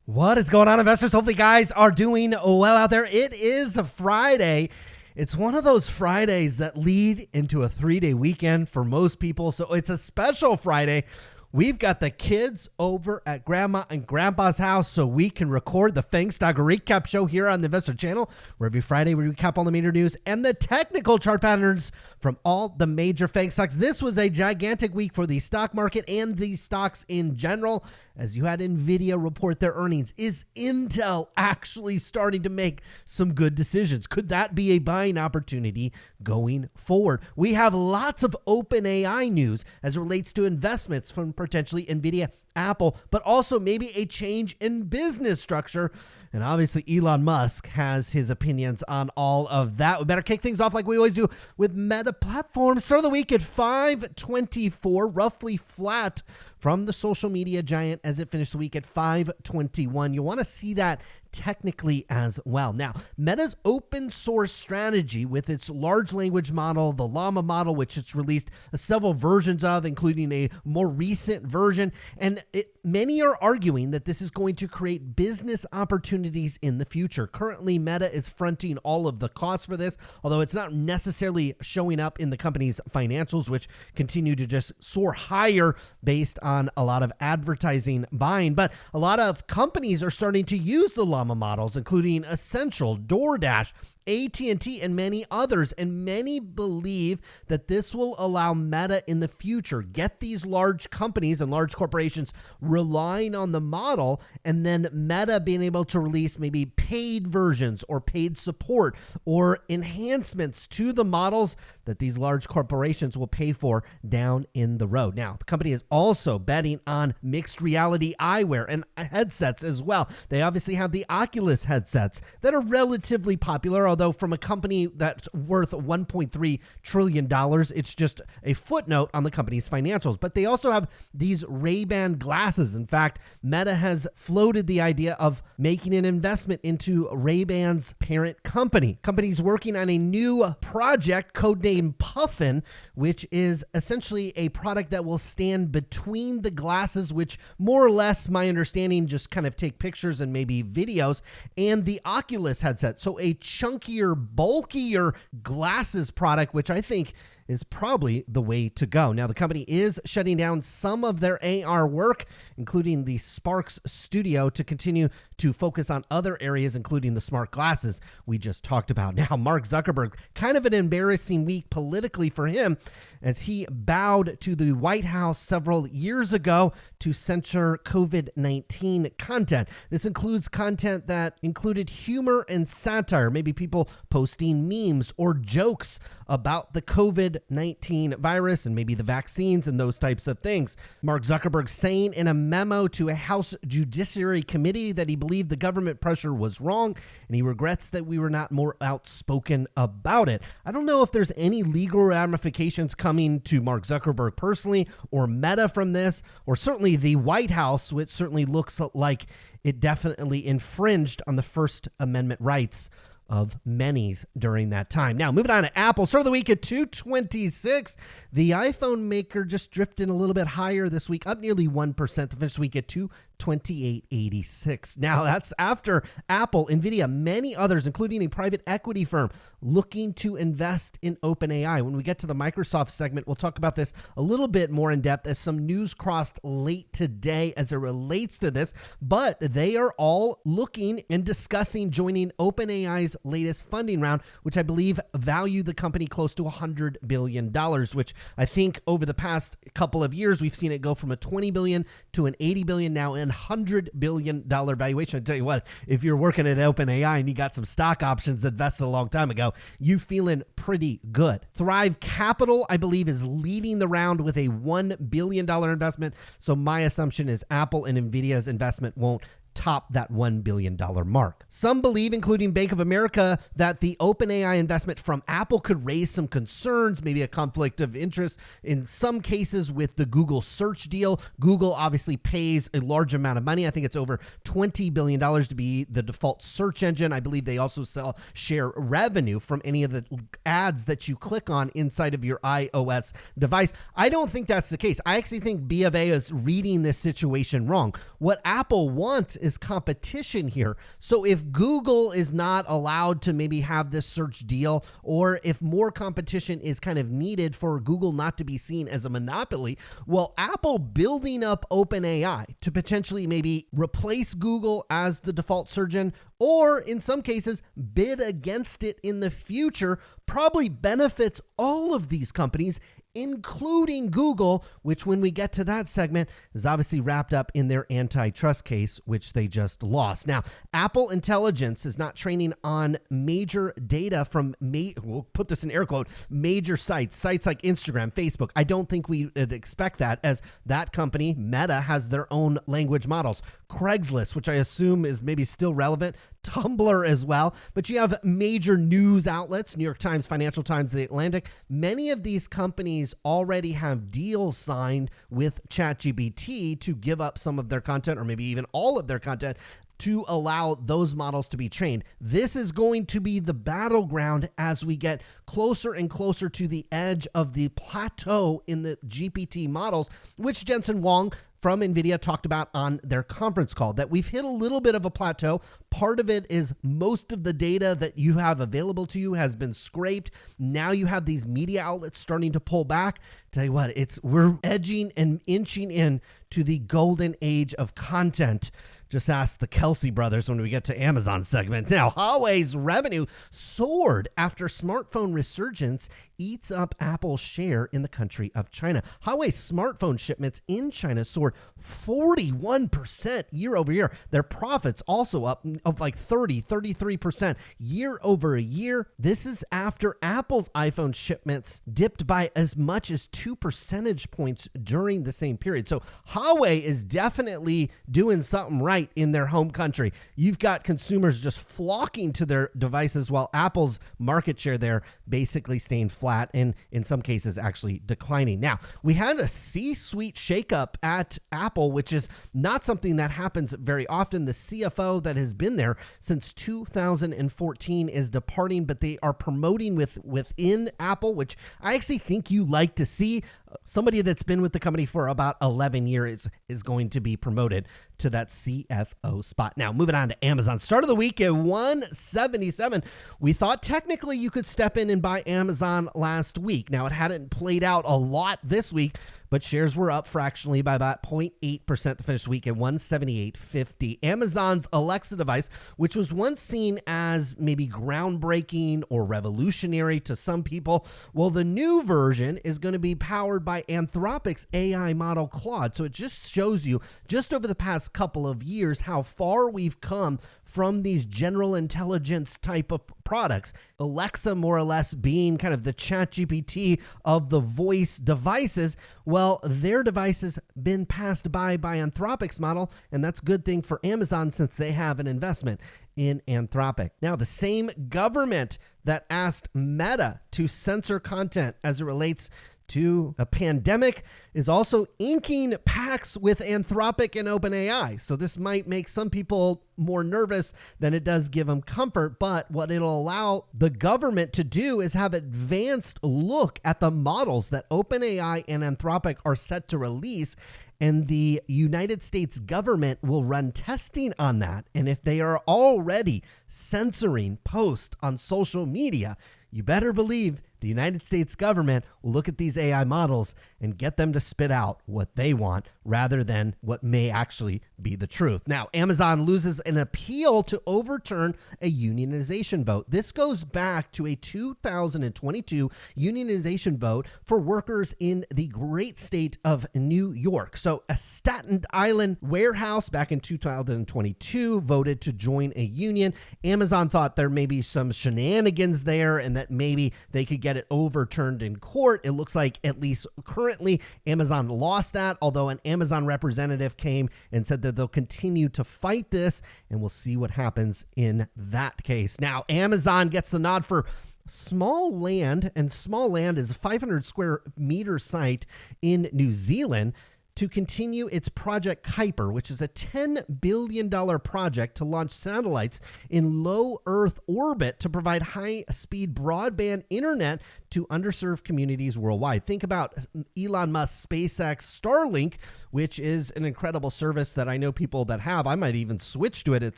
What is going on, investors? Hopefully guys are doing well out there. It is a Friday. It's one of those Fridays that lead into a 3-day weekend for most people. So it's a special Friday. We've got the kids over at Grandma and Grandpa's house so we can record the FAANG Stock Recap Show here on the Investor Channel, where every Friday we recap all the major news and the technical chart patterns from all the major FAANG stocks. This was a gigantic week for the stock market and the stocks in general, as you had Nvidia report their earnings. Is Intel actually starting to make some good decisions? Could that be a buying opportunity going forward? We have lots of OpenAI news as it relates to investments from potentially Nvidia, Apple, but also maybe a change in business structure. And obviously Elon Musk has his opinions on all of that. We better kick things off like we always do with Meta Platforms. Start of the week at 524, roughly flat from the social media giant as it finished the week at 521. You want to see that technically as well. Now, Meta's open source strategy with its large language model, the Llama model, which it's released several versions of, including a more recent version. And many are arguing that this is going to create business opportunities in the future. Currently, Meta is fronting all of the costs for this, although it's not necessarily showing up in the company's financials, which continue to just soar higher based on a lot of advertising buying. But a lot of companies are starting to use the Llama models, including Essential, DoorDash, AT&T, and many others. And many believe that this will allow Meta in the future get these large companies and large corporations relying on the model, and then Meta being able to release maybe paid versions or paid support or enhancements to the models that these large corporations will pay for down in the road. Now, the company is also betting on mixed reality eyewear and headsets as well. They obviously have the Oculus headsets that are relatively popular, although from a company that's worth $1.3 trillion, it's just a footnote on the company's financials. But they also have these Ray-Ban glasses. In fact, Meta has floated the idea of making an investment into Ray-Ban's parent company. Company's working on a new project codenamed Puffin, which is essentially a product that will stand between the glasses, which more or less, my understanding, just kind of take pictures and maybe videos, and the Oculus headset. So a chunkier, bulkier glasses product, which I think is probably the way to go. Now, the company is shutting down some of their AR work, including the Sparks Studio, to continue to focus on other areas, including the smart glasses we just talked about. Now, Mark Zuckerberg, kind of an embarrassing week politically for him, as he bowed to the White House several years ago to censor COVID-19 content. This includes content that included humor and satire, maybe people posting memes or jokes about the COVID-19 virus and maybe the vaccines and those types of things. Mark Zuckerberg saying in a memo to a House Judiciary Committee that he believed the government pressure was wrong, and he regrets that we were not more outspoken about it. I don't know if there's any legal ramifications coming to Mark Zuckerberg personally or Meta from this, or certainly the White House, which certainly looks like it definitely infringed on the First Amendment rights of many's during that time. Now, moving on to Apple. Start of the week at 226. The iPhone maker just drifted a little bit higher this week, up nearly 1% to finish the week at 228.86. Now, that's after Apple, Nvidia, many others, including a private equity firm, looking to invest in OpenAI. When we get to the Microsoft segment, we'll talk about this a little bit more in depth as some news crossed late today as it relates to this, but they are all looking and discussing joining OpenAI's latest funding round, which I believe value the company close to $100 billion, which I think over the past couple of years, we've seen it go from a $20 billion to an $80 billion, now an $100 billion valuation. I tell you what, if you're working at OpenAI and you got some stock options that vested a long time ago, you feeling pretty good. Thrive Capital, I believe, is leading the round with a $1 billion investment. So my assumption is Apple and Nvidia's investment won't top that $1 billion mark. Some believe, including Bank of America, that the OpenAI investment from Apple could raise some concerns, maybe a conflict of interest in some cases with the Google search deal. Google obviously pays a large amount of money. I think it's over $20 billion to be the default search engine. I believe they also share revenue from any of the ads that you click on inside of your iOS device. I don't think that's the case. I actually think B of A is reading this situation wrong. What Apple wants is competition here. So if Google is not allowed to maybe have this search deal, or if more competition is kind of needed for Google not to be seen as a monopoly, well, Apple building up OpenAI to potentially maybe replace Google as the default search engine, or in some cases bid against it in the future, probably benefits all of these companies, including Google, which when we get to that segment is obviously wrapped up in their antitrust case, which they just lost. Now, Apple Intelligence is not training on major data from, we'll put this in air quote, major sites like Instagram, Facebook. I don't think we would expect that, as that company, Meta, has their own language models. Craigslist, which I assume is maybe still relevant, Tumblr as well, but you have major news outlets, New York Times, Financial Times, The Atlantic. Many of these companies already have deals signed with ChatGPT to give up some of their content, or maybe even all of their content, to allow those models to be trained. This is going to be the battleground as we get closer and closer to the edge of the plateau in the GPT models, which Jensen Huang from Nvidia talked about on their conference call, that we've hit a little bit of a plateau. Part of it is most of the data that you have available to you has been scraped. Now you have these media outlets starting to pull back. Tell you what, we're edging and inching in to the golden age of content. Just ask the Kelsey brothers when we get to Amazon segment. Now, Huawei's revenue soared after smartphone resurgence eats up Apple's share in the country of China. Huawei smartphone shipments in China soared 41% year over year. Their profits also up of like 33% year over year. This is after Apple's iPhone shipments dipped by as much as 2 percentage points during the same period. So Huawei is definitely doing something right in their home country. You've got consumers just flocking to their devices, while Apple's market share there basically staying flat, and in some cases actually declining. Now, we had a C-suite shakeup at Apple, which is not something that happens very often. The CFO that has been there since 2014 is departing, but they are promoting within Apple, which I actually think you like to see. Somebody that's been with the company for about 11 years is going to be promoted to that CFO spot. Now, moving on to Amazon. Start of the week at 177. We thought technically you could step in and buy Amazon last week. Now, it hadn't played out a lot this week, but shares were up fractionally by about 0.8% to finish the week at 178.50. Amazon's Alexa device, which was once seen as maybe groundbreaking or revolutionary to some people, well, the new version is going to be powered by Anthropic's AI model Claude. So it just shows you, just over the past couple of years, how far we've come from these general intelligence type of products. Alexa more or less being kind of the ChatGPT of the voice devices. Well, their devices been passed by Anthropic's model, and that's a good thing for Amazon since they have an investment in Anthropic. Now, the same government that asked Meta to censor content as it relates to a pandemic is also inking pacts with Anthropic and OpenAI. So this might make some people more nervous than it does give them comfort. But what it'll allow the government to do is have advanced look at the models that OpenAI and Anthropic are set to release. And the United States government will run testing on that. And if they are already censoring posts on social media, you better believe the United States government will look at these AI models and get them to spit out what they want rather than what may actually be the truth. Now, Amazon loses an appeal to overturn a unionization vote. This goes back to a 2022 unionization vote for workers in the great state of New York. So a Staten Island warehouse back in 2022 voted to join a union. Amazon thought there may be some shenanigans there and that maybe they could get it overturned in court. It looks like, at least currently, Amazon lost that, although an Amazon representative came and said that they'll continue to fight this, and we'll see what happens in that case. Now, Amazon gets the nod for Small Land, and Small Land is a 500 square meter site in New Zealand, to continue its Project Kuiper, which is a $10 billion project to launch satellites in low Earth orbit to provide high-speed broadband internet to underserved communities worldwide. Think about Elon Musk's SpaceX Starlink, which is an incredible service that I know people that have. I might even switch to it at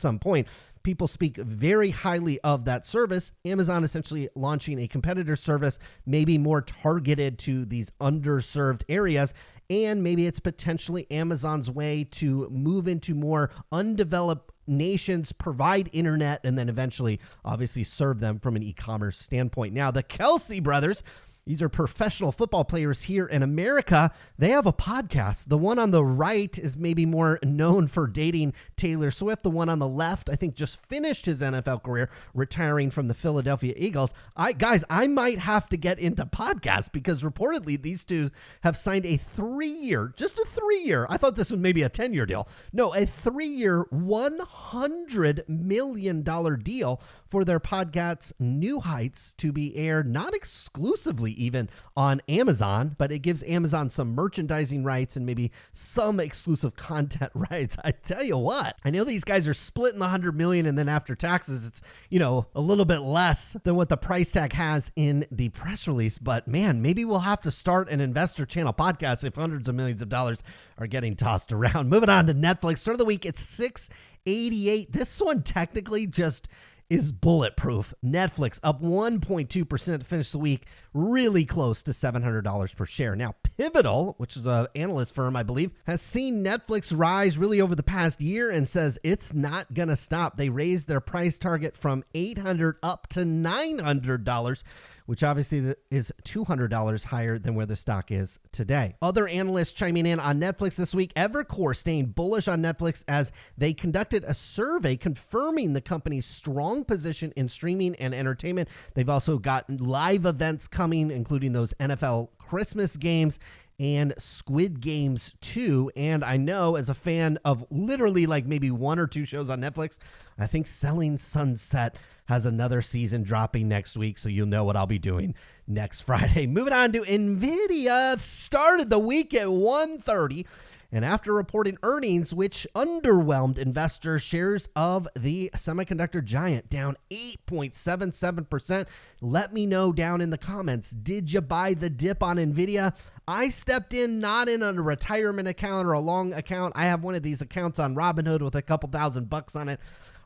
some point. People speak very highly of that service. Amazon essentially launching a competitor service, maybe more targeted to these underserved areas. And maybe it's potentially Amazon's way to move into more undeveloped nations, provide internet, and then eventually, obviously, serve them from an e-commerce standpoint. Now, the Kelsey brothers, these are professional football players here in America. They have a podcast. The one on the right is maybe more known for dating Taylor Swift. The one on the left, I think, just finished his NFL career, retiring from the Philadelphia Eagles. I might have to get into podcasts because reportedly these two have signed a 3-year, just a 3-year. I thought this was maybe a 10-year deal. No, a 3-year, $100 million deal for their podcast's New Heights to be aired, not exclusively even on Amazon, but it gives Amazon some merchandising rights and maybe some exclusive content rights. I tell you what, I know these guys are splitting the $100 million, and then after taxes, it's, a little bit less than what the price tag has in the press release. But man, maybe we'll have to start an investor channel podcast if hundreds of millions of dollars are getting tossed around. Moving on to Netflix. Start of the week, it's $6.88. This one technically just is bulletproof. Netflix up 1.2% to finish the week, really close to $700 per share. Now, Pivotal, which is an analyst firm, I believe, has seen Netflix rise really over the past year and says it's not going to stop. They raised their price target from $800 up to $900, which obviously is $200 higher than where the stock is today. Other analysts chiming in on Netflix this week. Evercore staying bullish on Netflix as they conducted a survey confirming the company's strong position in streaming and entertainment. They've also got live events coming, including those NFL Christmas games and Squid Games 2. And I know, as a fan of literally like maybe 1 or 2 shows on Netflix, I think Selling Sunset has another season dropping next week, so you'll know what I'll be doing next Friday. Moving on to Nvidia, started the week at 1:30. And after reporting earnings, which underwhelmed investors, shares of the semiconductor giant down 8.77%. Let me know down in the comments, did you buy the dip on Nvidia? I stepped in, not in a retirement account or a long account. I have one of these accounts on Robinhood with a couple $1,000 on it.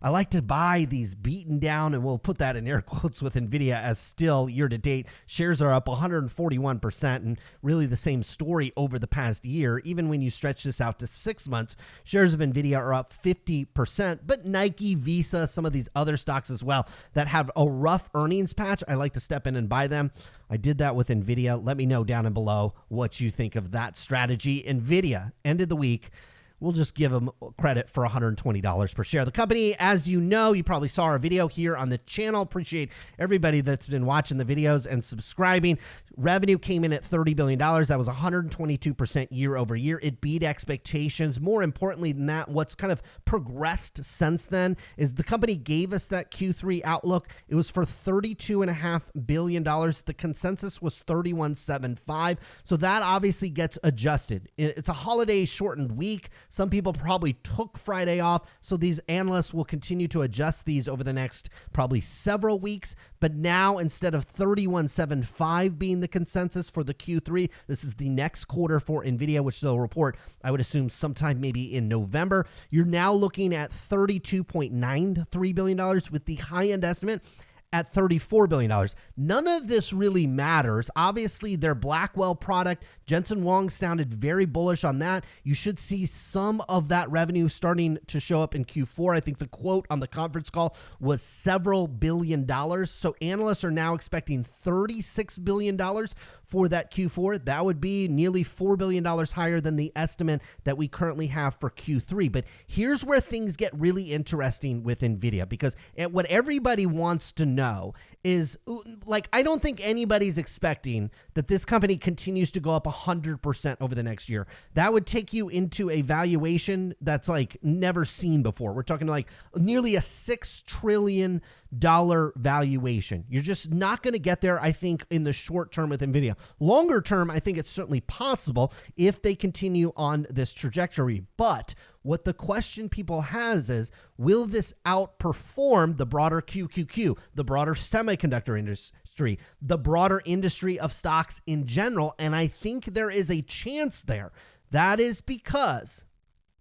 I like to buy these beaten down, and we'll put that in air quotes with Nvidia, as still year to date, shares are up 141%, and really the same story over the past year. Even when you stretch this out to 6 months, shares of Nvidia are up 50%, but Nike, Visa, some of these other stocks as well that have a rough earnings patch, I like to step in and buy them. I did that with Nvidia. Let me know down and below what you think of that strategy. Nvidia ended the week, we'll just give them credit for $120 per share. The company, as you know, you probably saw our video here on the channel. Appreciate everybody that's been watching the videos and subscribing. Revenue came in at $30 billion. That was 122% year over year. It beat expectations. More importantly than that, what's kind of progressed since then is the company gave us that Q3 outlook. It was for $32.5 billion. The consensus was $31.75. So that obviously gets adjusted. It's a holiday shortened week. Some people probably took Friday off, so these analysts will continue to adjust these over the next probably several weeks. But now, instead of $31.75 being the consensus for the Q3, this is the next quarter for Nvidia, which they'll report, I would assume, sometime maybe in November. You're now looking at $32.93 billion with the high-end estimate at $34 billion. None of this really matters. Obviously, their Blackwell product, Jensen Huang sounded very bullish on that. You should see some of that revenue starting to show up in Q4. I think the quote on the conference call was several $billion. So analysts are now expecting $36 billion for that Q4. That would be nearly $4 billion higher than the estimate that we currently have for Q3. But here's where things get really interesting with Nvidia, because what everybody wants to know is, like, I don't think anybody's expecting that this company continues to go up 100% over the next year. That would take you into a valuation that's like never seen before. We're talking like nearly a $6 trillion valuation. You're just not going to get there, I think, in the short term with Nvidia. Longer term, I think it's certainly possible if they continue on this trajectory. But what the question people has is, will this outperform the broader QQQ, the broader semiconductor industry, the broader industry of stocks in general? And I think there is a chance there. That is because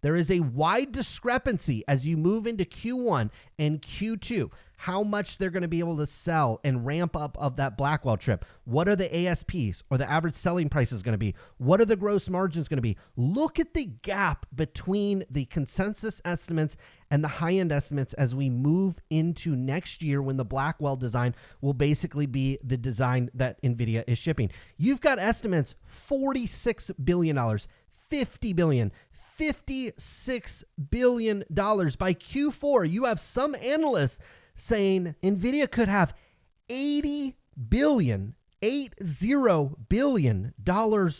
there is a wide discrepancy as you move into Q1 and Q2, how much they're going to be able to sell and ramp up of that Blackwell chip. What are the ASPs or the average selling prices going to be? What are the gross margins going to be? Look at the gap between the consensus estimates and the high-end estimates as we move into next year, when the Blackwell design will basically be the design that Nvidia is shipping. You've got estimates $46 billion, $50 billion, $56 billion by Q4. You have some analysts saying Nvidia could have $80 billion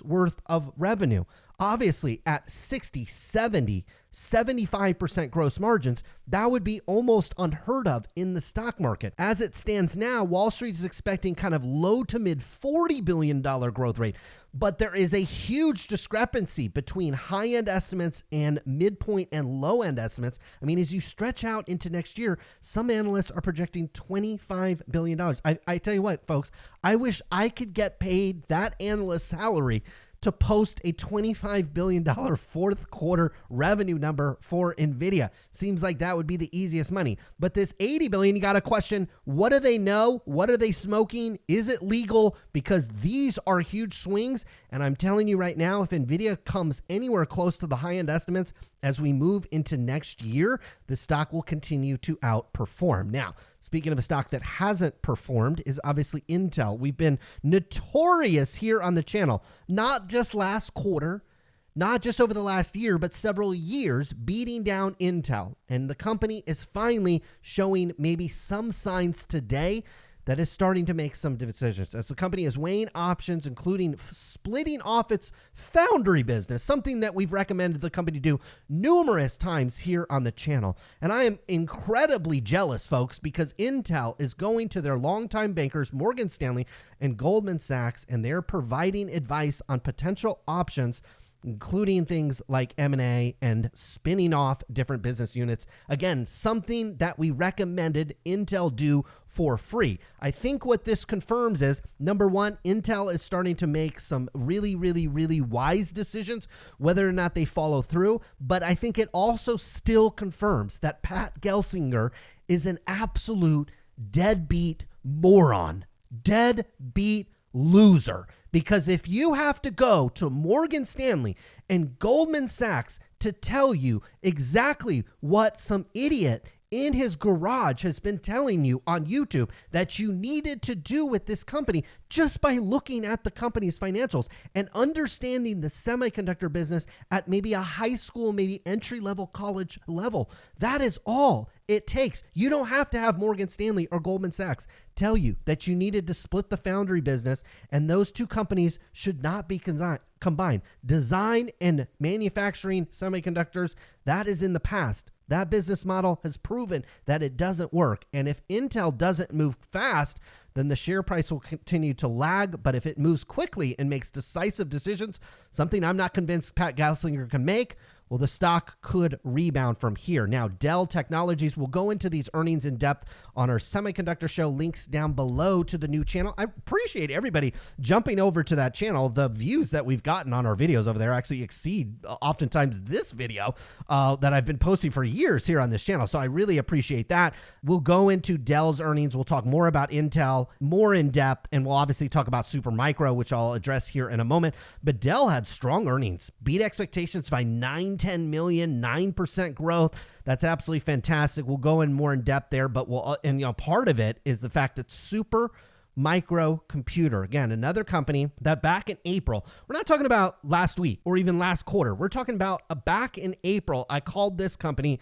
worth of revenue. Obviously, at 60, 70, 75% gross margins, that would be almost unheard of in the stock market. As it stands now, Wall Street is expecting kind of low to mid $40 billion growth rate. But there is a huge discrepancy between high-end estimates and midpoint and low-end estimates. I mean, as you stretch out into next year, some analysts are projecting $25 billion. I tell you what, folks, I wish I could get paid that analyst's salary to post a $25 billion fourth quarter revenue number for Nvidia. Seems like that would be the easiest money. But this $80 billion, you got to question, what do they know? What are they smoking? Is it legal? Because these are huge swings. And I'm telling you right now, if Nvidia comes anywhere close to the high-end estimates as we move into next year, the stock will continue to outperform. Now, speaking of a stock that hasn't performed is obviously Intel. We've been notorious here on the channel, not just last quarter, not just over the last year, but several years, beating down Intel. And the company is finally showing maybe some signs today that is starting to make some decisions as the company is weighing options, including splitting off its foundry business, something that we've recommended the company do numerous times here on the channel. And I am incredibly jealous, folks, because Intel is going to their longtime bankers, Morgan Stanley and Goldman Sachs, and they're providing advice on potential options, including things like M&A and spinning off different business units. Again, something that we recommended Intel do for free. I think what this confirms is, number one, Intel is starting to make some really, really, really wise decisions, whether or not they follow through. But I think it also still confirms that Pat Gelsinger is an absolute deadbeat moron, deadbeat loser. Because if you have to go to Morgan Stanley and Goldman Sachs to tell you exactly what some idiot in his garage has been telling you on YouTube that you needed to do with this company just by looking at the company's financials and understanding the semiconductor business at maybe a high school, maybe entry-level college level. That is all it takes. You don't have to have Morgan Stanley or Goldman Sachs tell you that you needed to split the foundry business, and those two companies should not be combined. Design and manufacturing semiconductors, that is in the past. That business model has proven that it doesn't work. And if Intel doesn't move fast, then the share price will continue to lag. But if it moves quickly and makes decisive decisions, something I'm not convinced Pat Gelsinger can make, well, the stock could rebound from here. Now, Dell Technologies, will go into these earnings in depth on our semiconductor show. Links down below to the new channel. I appreciate everybody jumping over to that channel. The views that we've gotten on our videos over there actually exceed oftentimes this video that I've been posting for years here on this channel. So I really appreciate that. We'll go into Dell's earnings. We'll talk more about Intel, more in depth, and we'll obviously talk about Supermicro, which I'll address here in a moment. But Dell had strong earnings, beat expectations by 10 million, 9% growth. That's absolutely fantastic. We'll go in more in depth there, but part of it is the fact that Supermicro Computer, again, another company that back in April, we're not talking about last week or even last quarter. We're talking about back in April, I called this company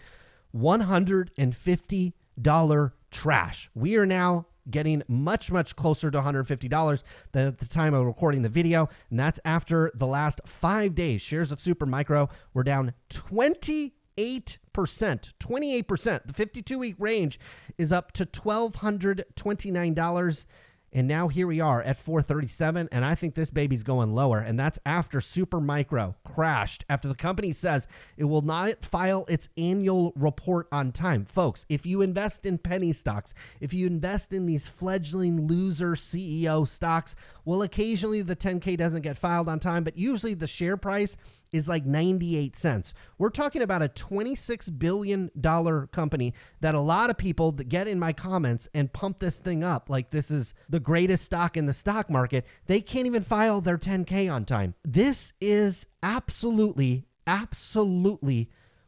$150 trash. We are now getting much, much closer to $150 than at the time of recording the video. And that's after the last 5 days. Shares of Supermicro were down 28%. 28%. The 52-week range is up to $1,229. And now here we are at 437, and I think this baby's going lower, and that's after Supermicro crashed, after the company says it will not file its annual report on time. Folks, if you invest in penny stocks, if you invest in these fledgling loser CEO stocks, well, occasionally the 10K doesn't get filed on time, but usually the share price is like 98 cents. We're talking about a $26 billion company that a lot of people that get in my comments and pump this thing up like this is the greatest stock in the stock market. They can't even file their 10K on time. This is absolutely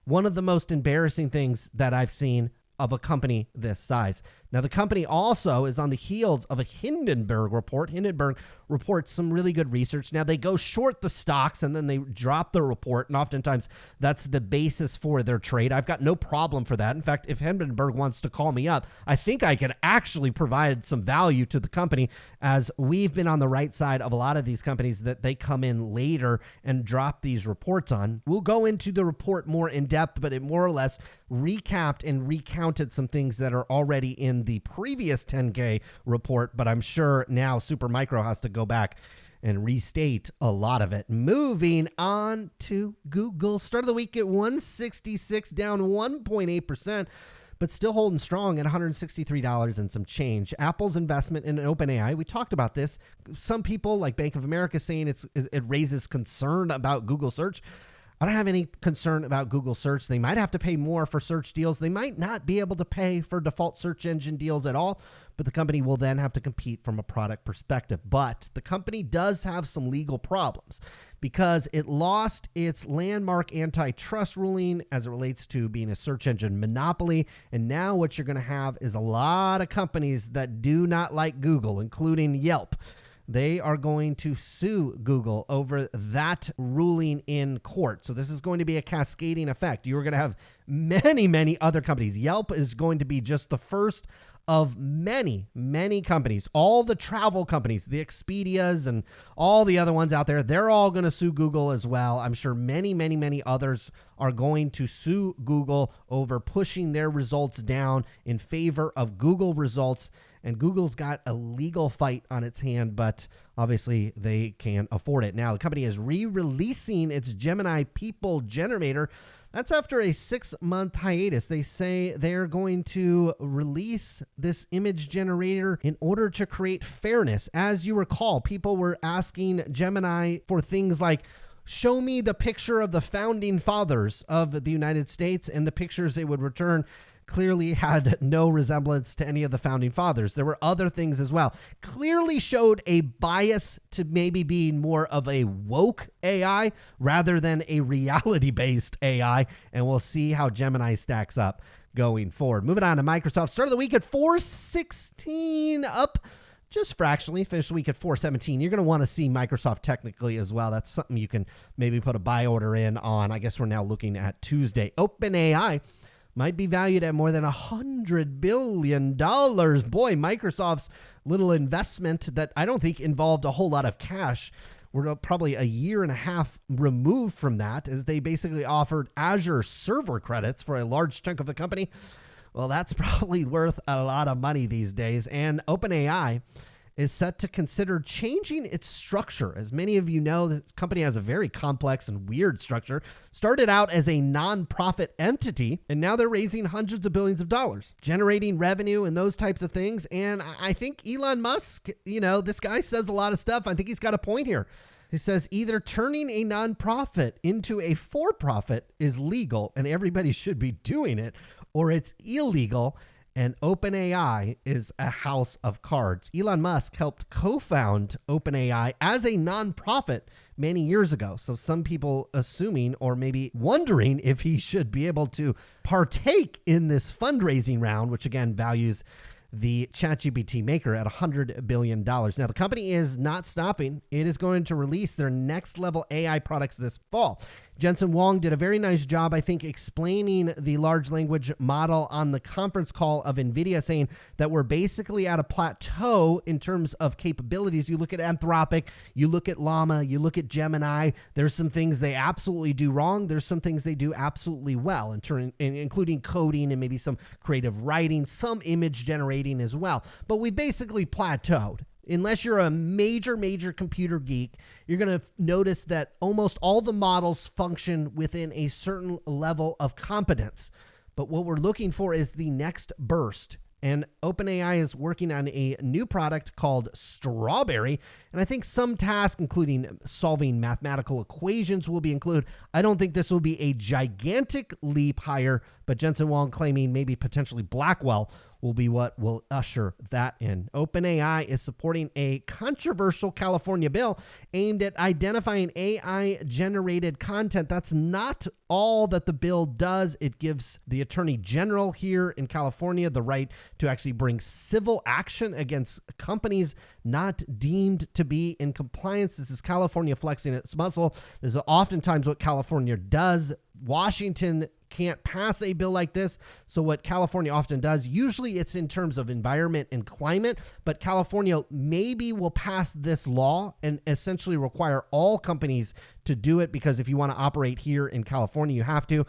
one of the most embarrassing things that I've seen of a company this size. Now, the company also is on the heels of a Hindenburg report. Hindenburg reports some really good research. Now, they go short the stocks and then they drop the report, and oftentimes that's the basis for their trade. I've got no problem for that. In fact, if Hindenburg wants to call me up, I think I could actually provide some value to the company, as we've been on the right side of a lot of these companies that they come in later and drop these reports on. We'll go into the report more in depth, but it more or less recapped and recounted some things that are already in the previous 10K report, but I'm sure now Supermicro has to go back and restate a lot of it. Moving on to Google. Start of the week at 166, down 1.8%, but still holding strong at $163 and some change. Apple's investment in OpenAI, we talked about this. Some people like Bank of America saying it raises concern about Google search. I don't have any concern about Google search. They might have to pay more for search deals. They might not be able to pay for default search engine deals at all, but the company will then have to compete from a product perspective. But the company does have some legal problems because it lost its landmark antitrust ruling as it relates to being a search engine monopoly. And now what you're going to have is a lot of companies that do not like Google, including Yelp. They are going to sue Google over that ruling in court. So this is going to be a cascading effect. You're going to have many other companies. Yelp is going to be just the first of many companies. All the travel companies, the Expedias and all the other ones out there, they're all going to sue Google as well. I'm sure many others are going to sue Google over pushing their results down in favor of Google results. And Google's got a legal fight on its hand, but obviously they can't afford it. Now, the company is re-releasing its Gemini People Generator. That's after a 6-month hiatus. They say they're going to release this image generator in order to create fairness. As you recall, people were asking Gemini for things like, show me the picture of the founding fathers of the United States, and the pictures they would return clearly had no resemblance to any of the founding fathers. There were other things as well. Clearly showed a bias to maybe being more of a woke AI rather than a reality-based AI, and we'll see how Gemini stacks up going forward. Moving on to Microsoft. Start of the week at 416, up just fractionally. Finished the week at 417. You're going to want to see Microsoft technically as well. That's something you can maybe put a buy order in on. I guess we're now looking at Tuesday. OpenAI might be valued at more than $100 billion. Boy, Microsoft's little investment that I don't think involved a whole lot of cash. We're probably a year and a half removed from that, as they basically offered Azure server credits for a large chunk of the company. Well, that's probably worth a lot of money these days. And OpenAI is set to consider changing its structure. As many of you know, this company has a very complex and weird structure. Started out as a nonprofit entity, and now they're raising hundreds of billions of dollars, generating revenue and those types of things. And I think Elon Musk, this guy says a lot of stuff. I think he's got a point here. He says either turning a nonprofit into a for-profit is legal and everybody should be doing it, or it's illegal and OpenAI is a house of cards. Elon Musk helped co-found OpenAI as a nonprofit many years ago. So some people assuming or maybe wondering if he should be able to partake in this fundraising round, which again values the ChatGPT maker at $100 billion. Now, the company is not stopping. It is going to release their next level AI products this fall. Jensen Huang did a very nice job, I think, explaining the large language model on the conference call of Nvidia, saying that we're basically at a plateau in terms of capabilities. You look at Anthropic, you look at Llama, you look at Gemini. There's some things they absolutely do wrong. There's some things they do absolutely well, including coding and maybe some creative writing, some image generating as well. But we basically plateaued. Unless you're a major computer geek, you're going to notice that almost all the models function within a certain level of competence. But what we're looking for is the next burst. And OpenAI is working on a new product called Strawberry. And I think some tasks, including solving mathematical equations, will be included. I don't think this will be a gigantic leap higher, but Jensen Huang claiming maybe potentially Blackwell will be what will usher that in. OpenAI is supporting a controversial California bill aimed at identifying AI-generated content. That's not all that the bill does. It gives the Attorney General here in California the right to actually bring civil action against companies not deemed to be in compliance. This is California flexing its muscle. This is oftentimes what California does. Washington can't pass a bill like this. So what California often does, usually it's in terms of environment and climate, but California maybe will pass this law and essentially require all companies to do it, because if you want to operate here in California, you have to.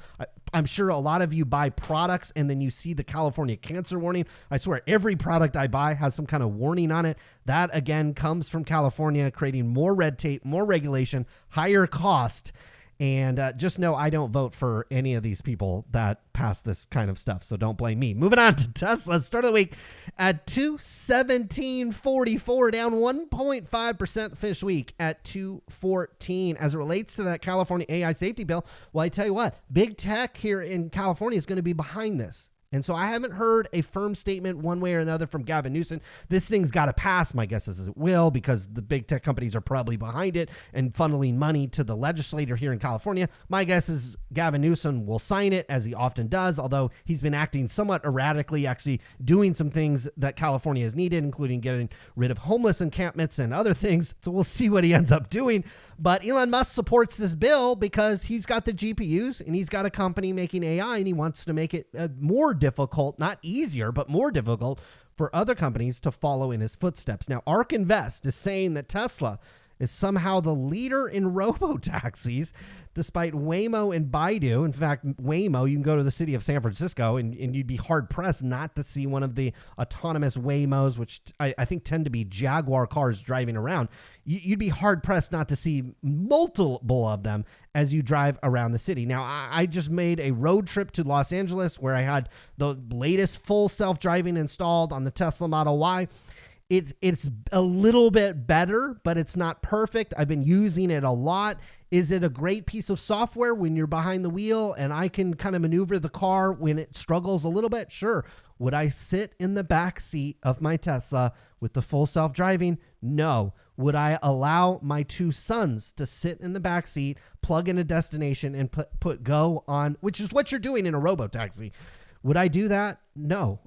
I'm sure a lot of you buy products and then you see the California cancer warning. I swear every product I buy has some kind of warning on it. That again comes from California, creating more red tape, more regulation, higher cost. And just know I don't vote for any of these people that pass this kind of stuff, so don't blame me. Moving on to Tesla, start of the week at 217.44, down 1.5%, finish week at 214. As it relates to that California AI safety bill, well, I tell you what, big tech here in California is going to be behind this. And so I haven't heard a firm statement one way or another from Gavin Newsom. This thing's got to pass. My guess is it will, because the big tech companies are probably behind it and funneling money to the legislator here in California. My guess is Gavin Newsom will sign it, as he often does, although he's been acting somewhat erratically, actually doing some things that California has needed, including getting rid of homeless encampments and other things. So we'll see what he ends up doing. But Elon Musk supports this bill because he's got the GPUs and he's got a company making AI, and he wants to make it more difficult, not easier, but more difficult for other companies to follow in his footsteps. Now, ARK Invest is saying that Tesla is somehow the leader in robo-taxis, despite Waymo and Baidu. In fact, Waymo, you can go to the city of San Francisco and you'd be hard-pressed not to see one of the autonomous Waymos, which I think tend to be Jaguar cars driving around. You'd be hard-pressed not to see multiple of them as you drive around the city. Now, I just made a road trip to Los Angeles where I had the latest full self-driving installed on the Tesla Model Y. It's a little bit better, but it's not perfect. I've been using it a lot. Is it a great piece of software when you're behind the wheel and I can kind of maneuver the car when it struggles a little bit? Sure. Would I sit in the back seat of my Tesla with the full self-driving? No. Would I allow my two sons to sit in the back seat, plug in a destination, and put go on, which is what you're doing in a robo-taxi? Would I do that? No,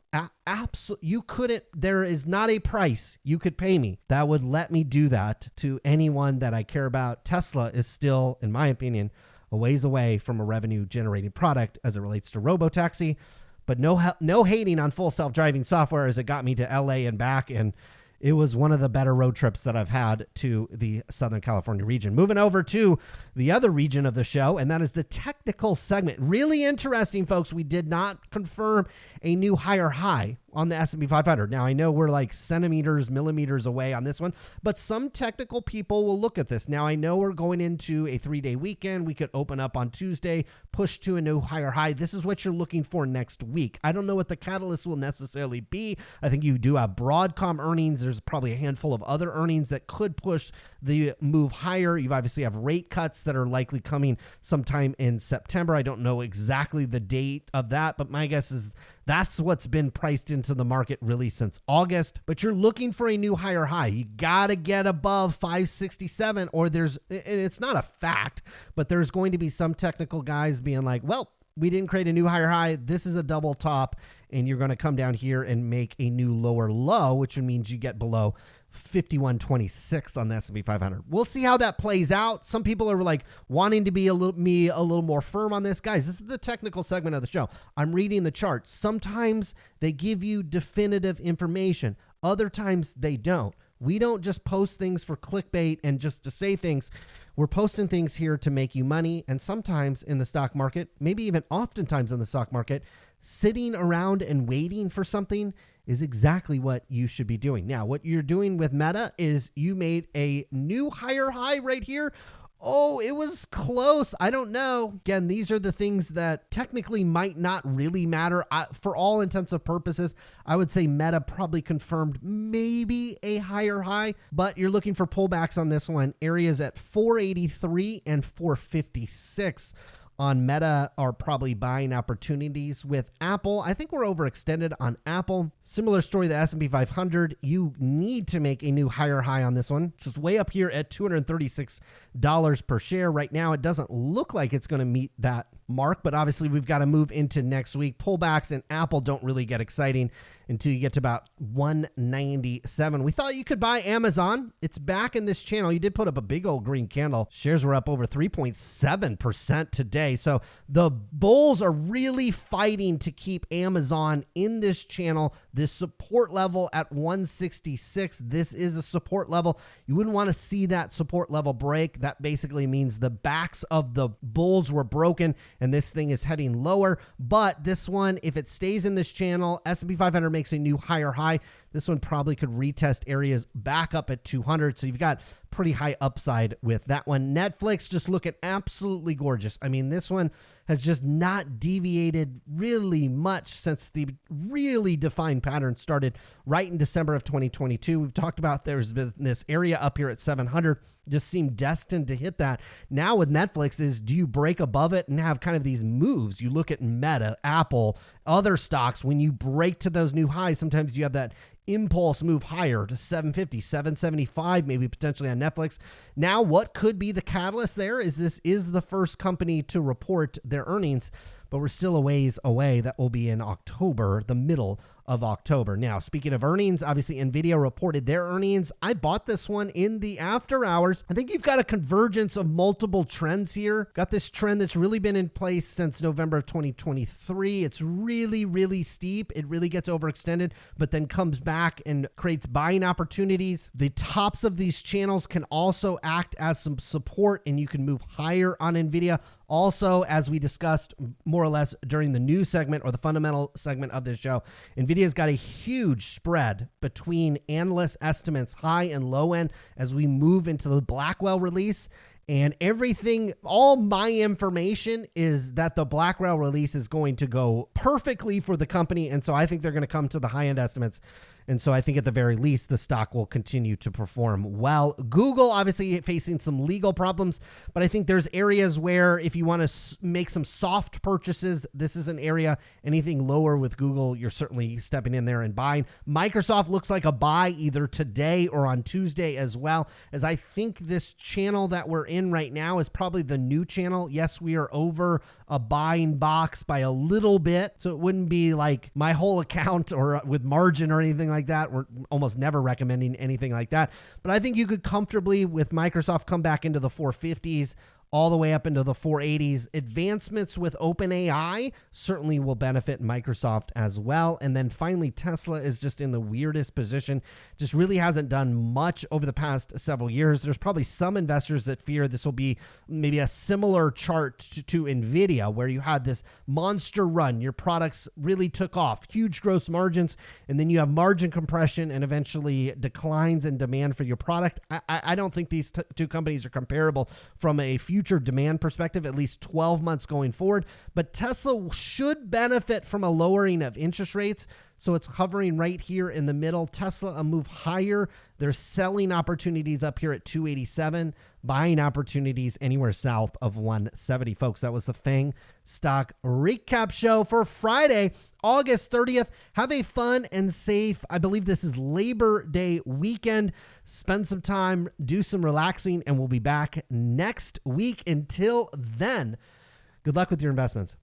absolutely. You couldn't. There is not a price you could pay me that would let me do that to anyone that I care about. Tesla is still, in my opinion, a ways away from a revenue generating product as it relates to robotaxi. But no hating on full self-driving software, as it got me to LA and back, and it was one of the better road trips that I've had to the Southern California region. Moving over to the other region of the show, and that is the technical segment. Really interesting, folks. We did not confirm a new higher high on the S&P 500. Now, I know we're like centimeters, millimeters away on this one, but some technical people will look at this. Now, I know we're going into a 3-day weekend. We could open up on Tuesday, push to a new higher high. This is what you're looking for next week. I don't know what the catalyst will necessarily be. I think you do have Broadcom earnings. There's probably a handful of other earnings that could push the move higher. You obviously have rate cuts that are likely coming sometime in September. I don't know exactly the date of that, but my guess is that's what's been priced into the market really since August. But you're looking for a new higher high. You got to get above 567, or it's not a fact, but there's going to be some technical guys being like, well, we didn't create a new higher high. This is a double top, and you're going to come down here and make a new lower low, which means you get below 51.26 on the S&P 500. We'll see how that plays out. Some people are like wanting to be a little more firm on this. Guys, this is the technical segment of the show. I'm reading the charts. Sometimes they give you definitive information. Other times they don't. We don't just post things for clickbait and just to say things. We're posting things here to make you money. And sometimes in the stock market, maybe even oftentimes in the stock market, sitting around and waiting for something is exactly what you should be doing. Now, what you're doing with Meta is you made a new higher high right here. Oh, it was close. I don't know. Again, these are the things that technically might not really matter. For all intents and purposes, I would say Meta probably confirmed maybe a higher high, but you're looking for pullbacks on this one. Areas at 483 and 456 on Meta are probably buying opportunities. With Apple, I think we're overextended on Apple. Similar story to the S&P 500. You need to make a new higher high on this one. Just way up here at $236 per share. Right now, it doesn't look like it's going to meet that mark, but obviously we've got to move into next week. Pullbacks in Apple don't really get exciting until you get to about 197. We thought you could buy Amazon. It's back in this channel. You did put up a big old green candle. Shares were up over 3.7% today. So the bulls are really fighting to keep Amazon in this channel. This support level at 166. This is a support level. You wouldn't want to see that support level break. That basically means the backs of the bulls were broken and this thing is heading lower. But this one, if it stays in this channel, S&P 500 makes a new higher high. This one probably could retest areas back up at 200. So you've got pretty high upside with that one. Netflix, just looking absolutely gorgeous. I mean, this one has just not deviated really much since the really defined pattern started right in December of 2022. We've talked about there's been this area up here at 700. Just seemed destined to hit that. Now with Netflix is, do you break above it and have kind of these moves? You look at Meta, Apple, other stocks. When you break to those new highs, sometimes you have that impulse move higher to 750, 775, maybe potentially on Netflix. Now, what could be the catalyst there is this is the first company to report their earnings, but we're still a ways away. That will be in October, the middle of October. Now, speaking of earnings, obviously Nvidia reported their earnings. I bought this one in the after hours. I think you've got a convergence of multiple trends here. Got this trend that's really been in place since November of 2023. It's really, really steep. It really gets overextended, but then comes back and creates buying opportunities. The tops of these channels can also act as some support, and you can move higher on Nvidia. Also, as we discussed more or less during the news segment or the fundamental segment of this show, Nvidia's got a huge spread between analyst estimates, high and low end, as we move into the Blackwell release. And everything, all my information is that the Blackwell release is going to go perfectly for the company. And so I think they're going to come to the high end estimates. And so I think at the very least, the stock will continue to perform well. Google, obviously facing some legal problems, but I think there's areas where if you want to make some soft purchases, this is an area. Anything lower with Google, you're certainly stepping in there and buying. Microsoft looks like a buy either today or on Tuesday as well, as I think this channel that we're in right now is probably the new channel. Yes, we are over a buying box by a little bit, so it wouldn't be like my whole account or with margin or anything like that. We're almost never recommending anything like that, but I think you could comfortably with Microsoft come back into the 450s all the way up into the 480s. Advancements with OpenAI certainly will benefit Microsoft as well. And then finally, Tesla is just in the weirdest position, just really hasn't done much over the past several years. There's probably some investors that fear this will be maybe a similar chart to Nvidia, where you had this monster run. Your products really took off, huge gross margins, and then you have margin compression and eventually declines in demand for your product. I don't think these two companies are comparable from a future demand perspective, at least 12 months going forward. But Tesla should benefit from a lowering of interest rates. So it's hovering right here in the middle. Tesla, a move higher. They're selling opportunities up here at 287, buying opportunities anywhere south of 170. Folks, that was the FAANG Stock Recap Show for Friday, August 30th. Have a fun and safe, I believe this is Labor Day weekend. Spend some time, do some relaxing, and we'll be back next week. Until then, good luck with your investments.